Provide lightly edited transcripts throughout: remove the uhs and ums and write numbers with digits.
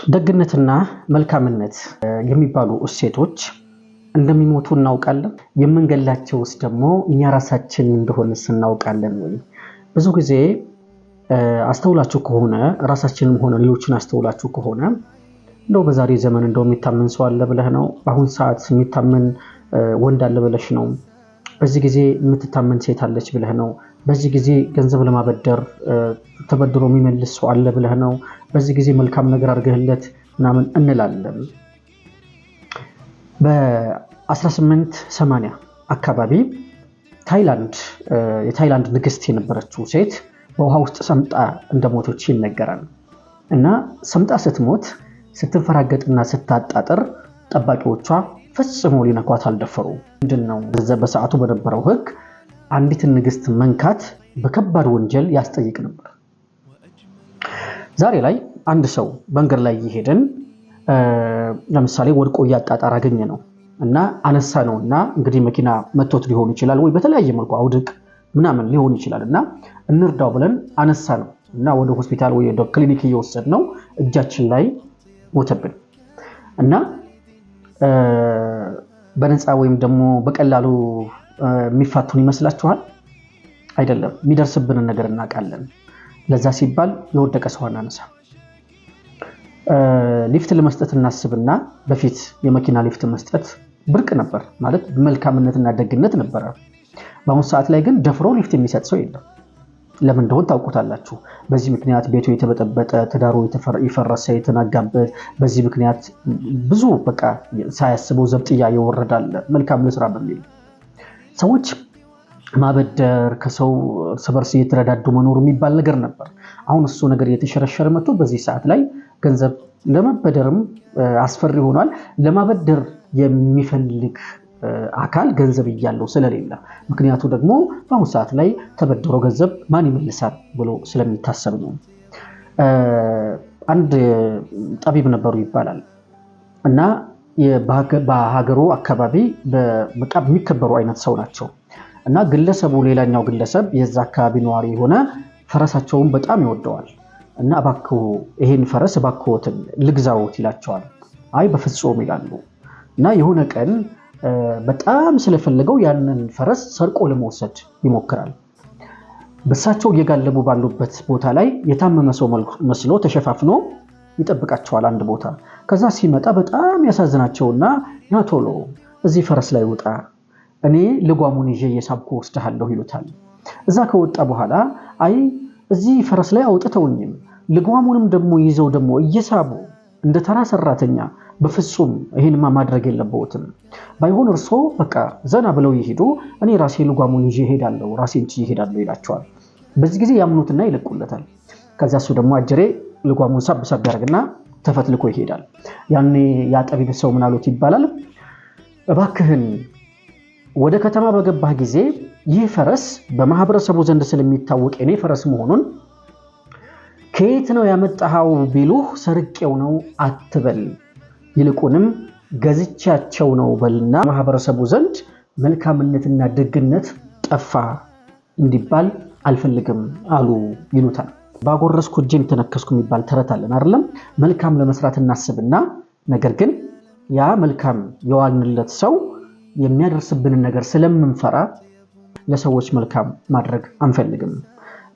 ደግነትና መልካምነት የሚባሉ እሴቶች እንደሚሞቱ እናውቃለን። የምንገላቸውስ ደግሞ እኛ ራሳችን እንደሆነ እናውቃለን ወይ? ብዙ ጊዜ አስተውላችሁ ከሆነ ራሳችንም ሆነ ሌሎችን አስተውላችሁ ከሆነ እንደው በዛሬ ዘመን እንደው የሚታመን ሰው አለ ብለህ ነው? በአሁን ሰዓት የሚታመን ወንድ አለ ብለሽ ነው? በዚህ ጊዜ የምትታመን ሴት አለች ብለህ ነው? በዚህ ጊዜ ገንዘብ ለማበደር ተበድሮ የሚመልስ ሰው አለ ብለህ ነው? በዚህ ጊዜ መልካም ነገር አድርገህለት ምናምን እንላለን። በ1880 አካባቢ የታይላንድ ንግስት የነበረችው ሴት በውሃ ውስጥ ሰምጣ እንደሞተች ይነገራል። እና ሰምጣ ስትሞት ስትንፈራገጥና ስታጣጥር ጠባቂዎቿ ፈጽሞ ሊነኳት አልደፈሩም። ምንድነው በሰዓቱ በነበረው ሕግ አንዲት ንግስት መንካት በከባድ ወንጀል ያስጠይቅ ነበር። ዛሬ ላይ አንድ ሰው መንገድ ላይ እየሄድን ለምሳሌ ወድቆ እያጣጣር አገኘ ነው እና አነሳ ነውና እንግዲህ መኪና መቶት ሊሆን ይችላል ወይ በተለያየ መልኩ አውድቅ ምናምን ሊሆን ይችላል እና እንርዳው ብለን አነሳ ነው እና ወደ ሆስፒታል ወይ ወደ ክሊኒክ እየወሰድ ነው እጃችን ላይ ሞተብን እና በነፃ ወይም ደግሞ በቀላሉ የሚፋቱን ይመስላችኋል? አይደለም። የሚደርስብንን ነገር እናውቃለን። ለዛ ሲባል የወደቀ ሰው አናነሳ። ሊፍት ለመስጠት እናስብና በፊት የመኪና ሊፍት መስጠት ብርቅ ነበር ማለት መልካምነትና ደግነት ነበር። በአሁኑ ሰዓት ላይ ግን ደፍሮ ሊፍት የሚሰጥ ሰው የለም። ለምን እንደሆነ ታውቁታላችሁ። በዚህ ምክንያት ቤቱ የተበጠበጠ፣ ትዳሩ የፈረሰ፣ የተናጋበት፣ በዚህ ምክንያት ብዙ በቃ ሳያስበው ዘብጥያ ይወረዳል። መልካም ለስራ በሚል ሰዎች ማበደር ከሰው እርስ በርስ እየተረዳዱ መኖር የሚባል ነገር ነበር። አሁን እሱ ነገር እየተሸረሸረ መጥቶ በዚህ ሰዓት ላይ ገንዘብ ለመበደርም አስፈሪ ሆኗል። ለማበደር የሚፈልግ አካል ገንዘብ እያለው ስለሌለ፣ ምክንያቱ ደግሞ በአሁኑ ሰዓት ላይ ተበድሮ ገንዘብ ማን ይመልሳል ብሎ ስለሚታሰብ ነው። አንድ ጠቢብ ነበሩ ይባላል እና በሀገሩ አካባቢ በጣም የሚከበሩ አይነት ሰው ናቸው እና ግለሰቡ ሌላኛው ግለሰብ የዛ አካባቢ ነዋሪ የሆነ ፈረሳቸውን በጣም ይወደዋል እና እባክዎ ይሄን ፈረስ እባክዎትን ልግዛዎት ይላቸዋል። አይ በፍጹም ይላሉ እና የሆነ ቀን በጣም ስለፈለገው ያንን ፈረስ ሰርቆ ለመውሰድ ይሞክራል። በሳቸው እየጋለቡ ባሉበት ቦታ ላይ የታመመ ሰው መስሎ ተሸፋፍኖ ይጠብቃቸዋል አንድ ቦታ። ከዛ ሲመጣ በጣም ያሳዝናቸውና ና ቶሎ እዚህ ፈረስ ላይ ውጣ፣ እኔ ልጓሙን ይዤ እየሳብኩ ወስድሃለሁ ይሉታል። እዛ ከወጣ በኋላ አይ እዚህ ፈረስ ላይ አውጥተውኝም ልጓሙንም ደግሞ ይዘው ደግሞ እየሳቡ እንደ ተራ ሰራተኛ በፍጹም ይሄንማ ማድረግ የለበትም፣ ባይሆን እርሶ በቃ ዘና ብለው ይሄዱ፣ እኔ ራሴ ልጓሙን ይዤ እሄዳለሁ፣ ራሴን ጭዬ እሄዳለሁ ይላቸዋል። በዚህ ጊዜ ያምኑትና ይለቁለታል። ከዛ እሱ ደግሞ አጀሬ ልጓሙን ሳብ ያደርግና ተፈትልኮ ይሄዳል። ያኔ ያጠቢብ ሰው ምን አሉት ይባላል፣ እባክህን ወደ ከተማ በገባህ ጊዜ ይህ ፈረስ በማህበረሰቡ ዘንድ ስለሚታወቅ የኔ ፈረስ መሆኑን ከየት ነው ያመጣኸው ቢሉህ ሰርቄው ነው አትበል፣ ይልቁንም ገዝቻቸው ነው በልና ማህበረሰቡ ዘንድ መልካምነትና ደግነት ጠፋ እንዲባል አልፈልግም አሉ ይሉታል። ባጎረስኩ እጄን ተነከስኩ የሚባል ተረት አለን አይደለም? መልካም ለመስራት እናስብና ነገር ግን ያ መልካም የዋልንለት ሰው የሚያደርስብንን ነገር ስለምንፈራ ለሰዎች መልካም ማድረግ አንፈልግም።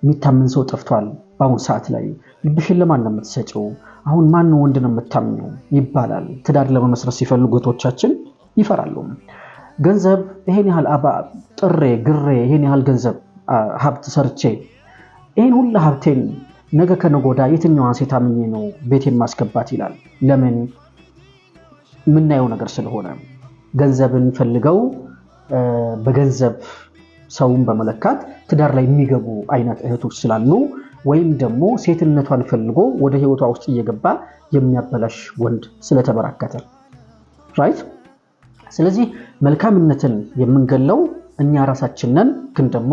የሚታመን ሰው ጠፍቷል። በአሁኑ ሰዓት ላይ ልብሽን ለማን ነው የምትሰጪው? አሁን ማን ነው ወንድ ነው የምታምኚው ይባላል። ትዳር ለመመስረት ሲፈልጉ እህቶቻችን ይፈራሉ። ገንዘብ ይሄን ያህል ጥሬ ግሬ ይሄን ያህል ገንዘብ ሀብት ሰርቼ ይሄን ሁሉ ሀብቴን ነገ ከነገ ወዲያ የትኛዋን ሴት አምኜ ነው ቤቴን ማስገባት ይላል። ለምን? የምናየው ነገር ስለሆነ ገንዘብን ፈልገው በገንዘብ ሰውን በመለካት ትዳር ላይ የሚገቡ አይነት እህቶች ስላሉ ወይም ደግሞ ሴትነቷን ፈልጎ ወደ ህይወቷ ውስጥ እየገባ የሚያበላሽ ወንድ ስለተበራከተ ራይት። ስለዚህ መልካምነትን የምንገለው እኛ ራሳችን ነን፣ ግን ደግሞ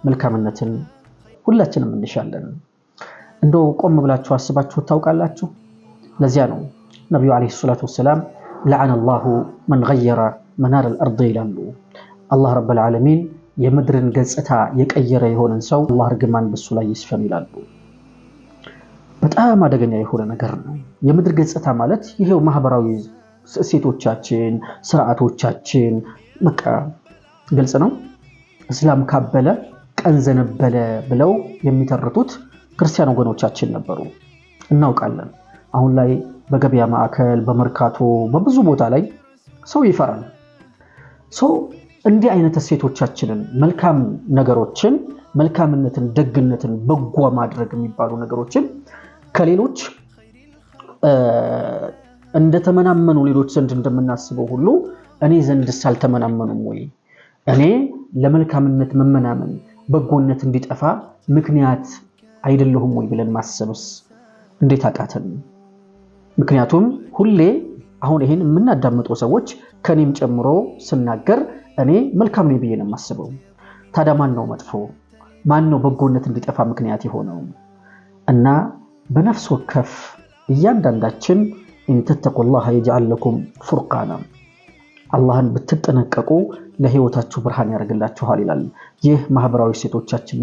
መልካምነትን ሁላችንም እንሻለን። እንደው ቆም ብላችሁ አስባችሁ ታውቃላችሁ? ለዚያ ነው ነብዩ አለይሂ ሰላቱ ወሰለም ለዐነ አላሁ መን ገየረ መናር አልአርድ ይላሉ። አላህ ረብል ዓለሚን የምድርን ገጽታ የቀየረ የሆነን ሰው አላህ ርግማን በሱ ላይ ይስፈን ይላሉ። በጣም አደገኛ የሆነ ነገር ነው። የምድር ገጽታ ማለት ይሄው ማህበራዊ እሴቶቻችን፣ ስርዓቶቻችን በቃ ግልጽ ነው። እስላም ካበለ ቀን ዘነበለ ብለው የሚተርቱት ክርስቲያን ወገኖቻችን ነበሩ፣ እናውቃለን። አሁን ላይ በገበያ ማዕከል፣ በመርካቶ፣ በብዙ ቦታ ላይ ሰው ይፈራል። እንዲህ አይነት እሴቶቻችንን፣ መልካም ነገሮችን፣ መልካምነትን፣ ደግነትን፣ በጎ ማድረግ የሚባሉ ነገሮችን ከሌሎች እንደተመናመኑ ሌሎች ዘንድ እንደምናስበው ሁሉ እኔ ዘንድስ አልተመናመኑም ወይ? እኔ ለመልካምነት መመናመን፣ በጎነት እንዲጠፋ ምክንያት አይደለሁም ወይ ብለን ማሰብስ እንዴት አቃተን? ምክንያቱም ሁሌ አሁን ይሄን የምናዳምጡ ሰዎች ከኔም ጨምሮ ስናገር እኔ መልካም ነኝ ብዬ ነው የማስበው። ታዲያ ማን ነው መጥፎ? ማን ነው በጎነት እንዲጠፋ ምክንያት የሆነው? እና በነፍስ ወከፍ እያንዳንዳችን እንተተቁላህ የጀዐል ለኩም ፉርቃና አላህን ብትጠነቀቁ ለህይወታችሁ ብርሃን ያደርግላችኋል ይላል። ይህ ማህበራዊ እሴቶቻችን